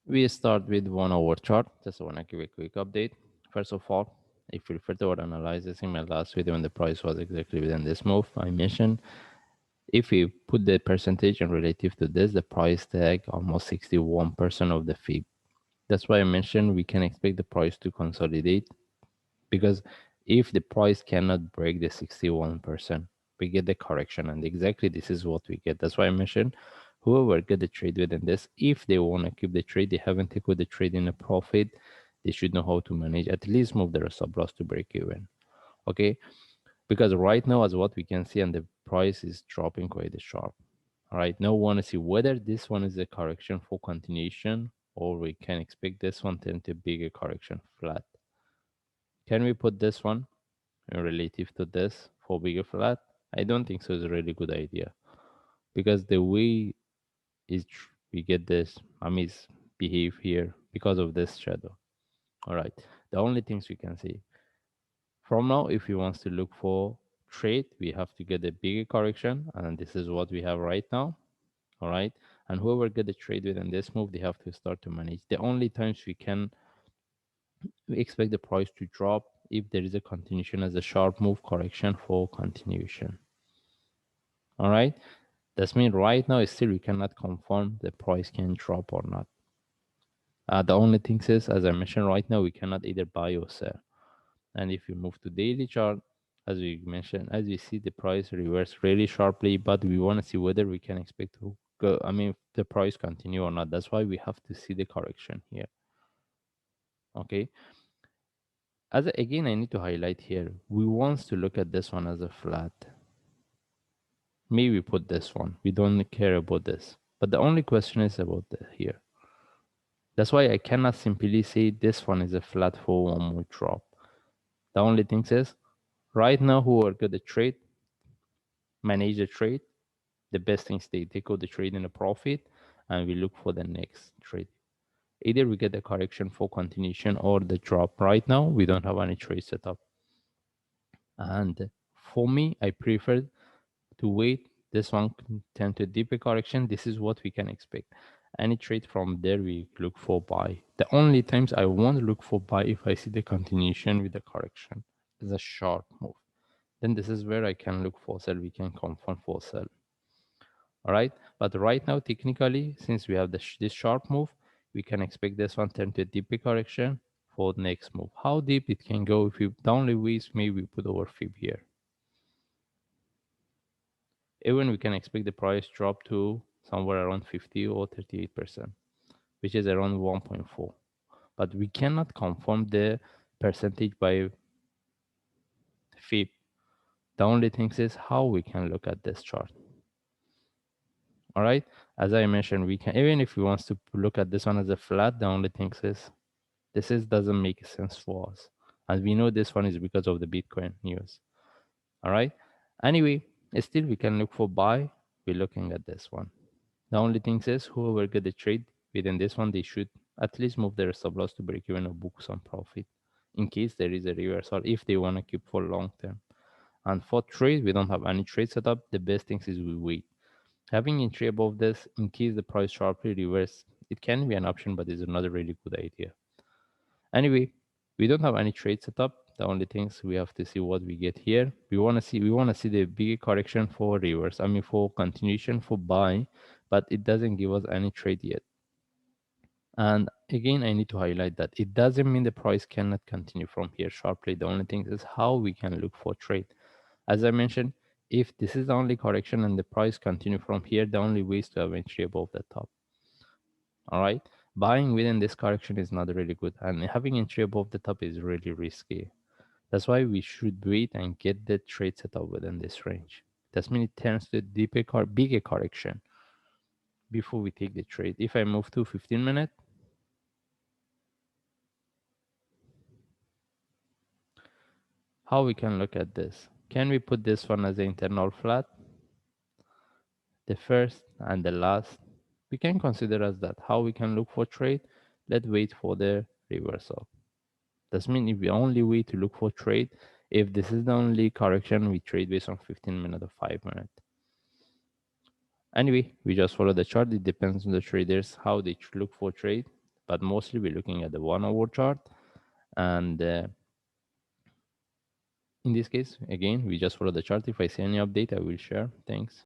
We start with 1 hour chart. Just want to give a quick update. First of all, if you refer to our analysis in my last video when the price was exactly within this move, I mentioned if we put the percentage in relative to this, the price tag almost 61% of the fee. That's why I mentioned we can expect the price to consolidate, because if the price cannot break the 61%, we get the correction, and exactly this is what we get. That's why I mentioned whoever get the trade within this, if they want to keep the trade, they haven't taken the trade in a profit, they should know how to manage, at least move their stop loss to break even. Okay, because right now, as what we can see, and the price is dropping quite sharp. All right, now we want to see whether this one is a correction for continuation, or we can expect this one to turn to bigger correction flat. Can we put this one relative to this for bigger flat? I don't think so. It's a really good idea, because the way is we get this, I mean, behave here because of this shadow. All right. The only things we can see from now, if we want to look for trade, we have to get a bigger correction, and this is what we have right now. All right. And whoever get the trade within this move, they have to start to manage. The only times we expect the price to drop if there is a continuation as a sharp move correction for continuation. All right. That's mean right now still we cannot confirm the price can drop or not. The only thing is, as I mentioned, right now we cannot either buy or sell. And if you move to daily chart, as we mentioned, as we see the price reverse really sharply, but we want to see whether we can expect to go, I mean, the price continue or not. That's why we have to see the correction here. Okay. Again, I need to highlight here, we want to look at this one as a flat. Maybe put this one. We don't care about this. But the only question is about here. That's why I cannot simply say this one is a flat for one more drop. The only thing is, right now, who are good at trade, manage the trade. The best things they take out the trade in a profit, and we look for the next trade. Either we get the correction for continuation or the drop. Right now, we don't have any trade set up. And for me, I prefer to wait. This one can tend to deeper correction. This is what we can expect. Any trade from there, we look for buy. The only times I won't look for buy if I see the continuation with the correction is a sharp move. Then this is where I can look for sell. We can confirm for sell. All right. But right now, technically, since we have this sharp move, we can expect this one turn to a deeper correction for the next move. How deep it can go if you downly ways, maybe put our fib here. Even we can expect the price drop to somewhere around 50 or 38%, which is around 1.4. But we cannot confirm the percentage by fib. The only thing is how we can look at this chart. All right. As I mentioned, we can, even if we want to look at this one as a flat, the only thing is this doesn't make sense for us. And we know this one is because of the Bitcoin news. All right. Anyway, still we can look for buy. We're looking at this one. The only thing is whoever get the trade within this one, they should at least move their stop loss to break even or book some profit in case there is a reversal if they want to keep for long term. And for trade, we don't have any trade set up. The best thing is we wait. Having entry above this in case the price sharply reverse, it can be an option, but it's not a really good idea. Anyway, we don't have any trade set up. The only things we have to see what we get here. We want to see the big correction for reverse. I mean for continuation for buy, but it doesn't give us any trade yet. And again, I need to highlight that it doesn't mean the price cannot continue from here sharply. The only thing is how we can look for trade. As I mentioned, if this is the only correction and the price continue from here, the only way is to have entry above the top. All right. Buying within this correction is not really good, and having entry above the top is really risky. That's why we should wait and get the trade set up within this range. That means it turns to a bigger correction before we take the trade. If I move to 15 minute, how we can look at this? Can we put this one as an internal flat? The first and the last, we can consider as that. How we can look for trade? Let's wait for the reversal. That means if we only wait to look for trade, if this is the only correction, we trade based on 15 minutes or 5 minutes. Anyway, we just follow the chart. It depends on the traders how they look for trade. but mostly we're looking at the 1 hour chart. And in this case, again, we just follow the chart. If I see any update, I will share. Thanks.